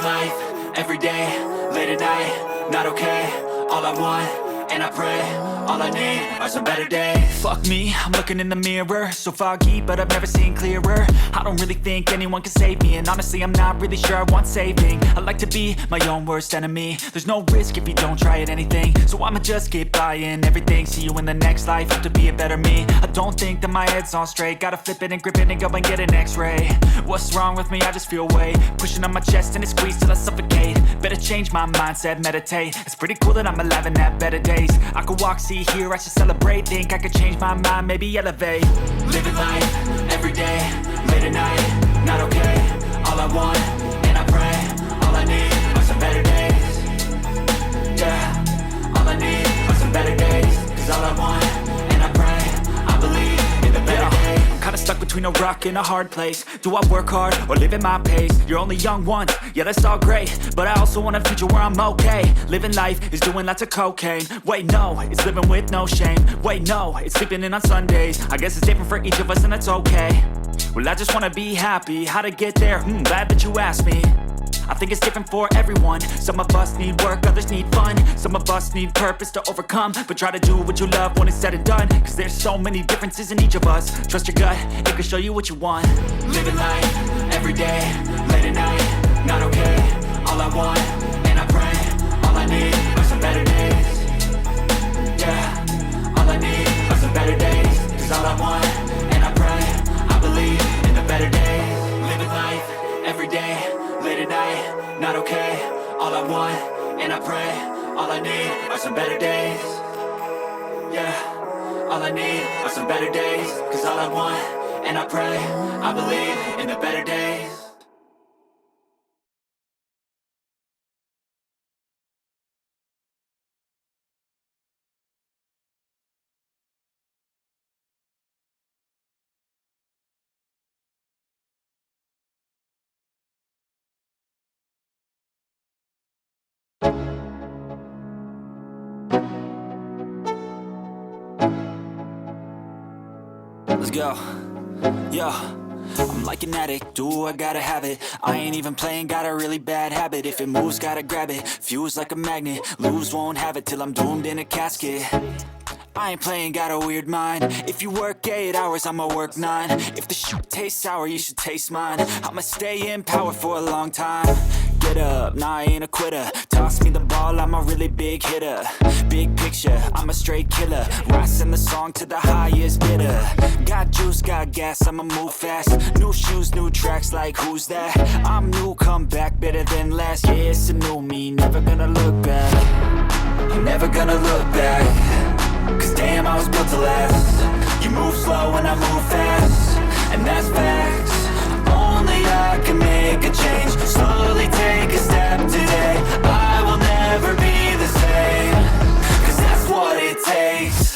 Living life, everyday, late at night, not okay. All I want, and I pray, all I need are some better days. Fuck me, I'm looking in the mirror, so foggy, but I've never seen clearer. I don't really think anyone can save me, and honestly I'm not really sure I want saving. I like to be my own worst enemy. There's no risk if you don't try at anything, so I'ma just keep buying everything. See you in the next life, hope to be a better me. I don't think that my head's on straight, gotta flip it and grip it and go and get an x-ray. What's wrong with me? I just feel weight pushing on my chest and it squeezes till I suffocate. Better change my mindset, meditate. It's pretty cool that I'm alive and have better days. I could walk, see, hear, I should celebrate. Think I could change my mind, maybe elevate. Living life, everyday, late at night, not okay. All I want, and I pray, all I need are some better days. Yeah, all I need are some better days. Cause all I want, and I pray, I believe in the better days. Kinda stuck between a rock and a hard place. Do I work hard or live at my pace? You're only young once, yeah that's all great, but I also want a future where I'm okay. Living life is doing lots of cocaine. Wait no, it's living with no shame. Wait no, it's sleeping in on Sundays. I guess it's different for each of us and that's okay. Well I just wanna be happy, how to get there? Glad that you asked me. I think it's different for everyone. Some of us need work, others need fun. Some of us need purpose to overcome. But try to do what you love when it's said and done. Cause there's so many differences in each of us. Trust your gut, it can show you what you want. Living life, everyday, late at night, not okay. All I want, and I pray, all I need are some better days. Yeah, all I need are some better days. Cause all I want, and I pray, I believe in the better days. Living life, everyday, late at night, not okay. All I want, and I pray, all I need are some better days. Yeah, all I need are some better days. Cause all I want, and I pray, I believe in the better days. Let's go. Yo, I'm like an addict, do I gotta have it. I ain't even playing, got a really bad habit. If it moves, gotta grab it, fuse like a magnet. Lose, won't have it till I'm doomed in a casket. I ain't playing, got a weird mind. If you work 8 hours, I'ma work 9. If the shit tastes sour, you should taste mine. I'ma stay in power for a long time. Get up, nah I ain't a quitter. Toss me the ball, I'm a really big hitter. Big picture, I'm a straight killer. Rising the song to the highest bidder. Got juice, got gas, I'ma move fast. New shoes, new tracks, like who's that? I'm new, come back, better than last. Yeah, it's a new me, never gonna look back. I'm never gonna look back. Cause damn, I was built to last. You move slow and I move fast, and that's facts. Only I can make a change. Slowly take a step today. I will never be the same. Cause that's what it takes.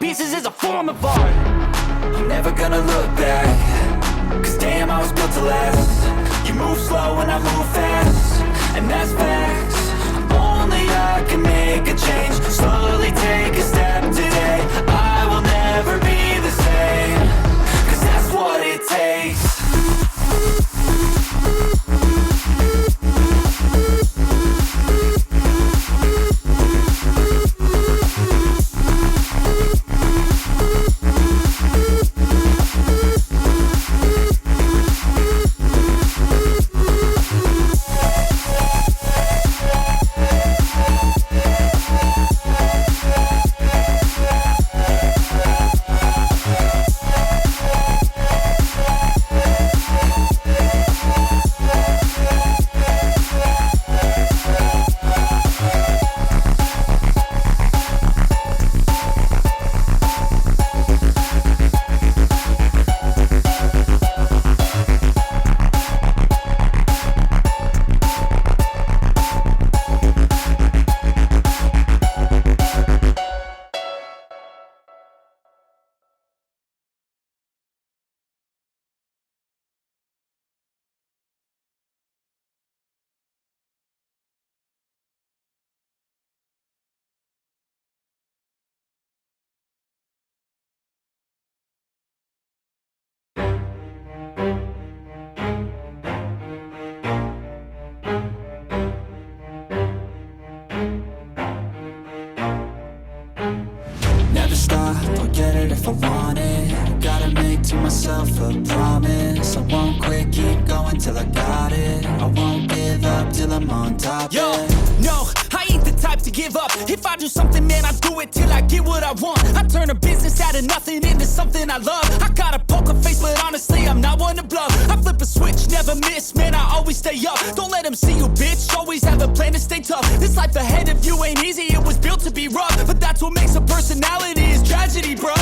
Pieces is a form of art. I'm never gonna look back. Cause damn, I was built to last. You move slow and I move fast, and that's facts. Only I can make a change. Slowly take a step today. I will never be the same. Cause that's what it takes. get it if I want it. Gotta make to myself a promise. I won't quit, keep going till I got it. I won't give up till I'm on top. Yo, yeah. no, I ain't the type to give up. If I do something, man, I do it till I get what I want. I turn a business out of nothing into something I love. I got a poker face, but honestly, I'm not one to bluff. I flip a switch, never miss, man, I always stay up. Don't let them see you, bitch, always have a plan to stay tough. This life ahead of you ain't easy, it was built to be rough. But that's what makes a personality, is tragedy, bruh.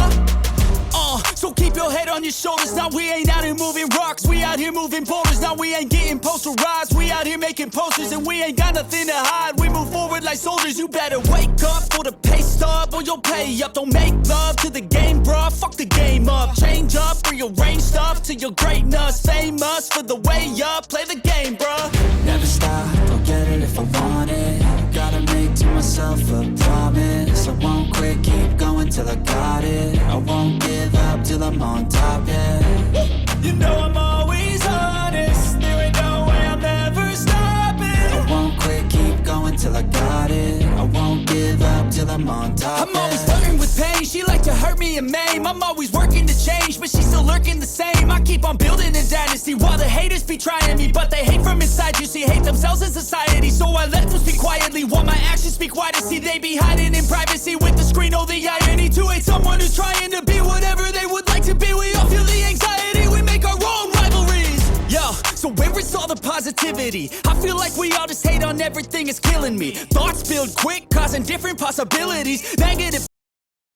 So keep your head on your shoulders. Now we ain't out here moving rocks, we out here moving boulders. Now we ain't getting posterized, we out here making posters. And we ain't got nothing to hide, we move forward like soldiers. You better wake up for the pay stub, or you'll pay up. Don't make love to the game, bruh, fuck the game up. Change up, rearrange stuff to your greatness. Famous for the way up, play the game, bruh. Never stop, I'll get it if I want it. Gotta make to myself a promise. I won't quit, keep going till I got it. I won't give up till I'm on top, yeah. You know I'm always honest, there ain't no way I'm ever stopping. I won't quit, keep going till I got it. I won't give up till I'm on top, I'm always flirting with pain, she like to hurt me and maim. I'm always working to change, but she's still lurking the same. I keep on building a dynasty while the haters be trying me. But they hate from inside, you see, hate themselves in society. So I let them speak quietly while my actions speak wider. See, they be hiding in privacy with the screen, oh the irony. To hate someone who's trying to be whatever they would like to be. We all feel the anxiety, we make our own rivalries. Yo, so where is all the positivity? I feel like we all just hate on everything, it's killing me. Thoughts build quick, causing different possibilities. Negative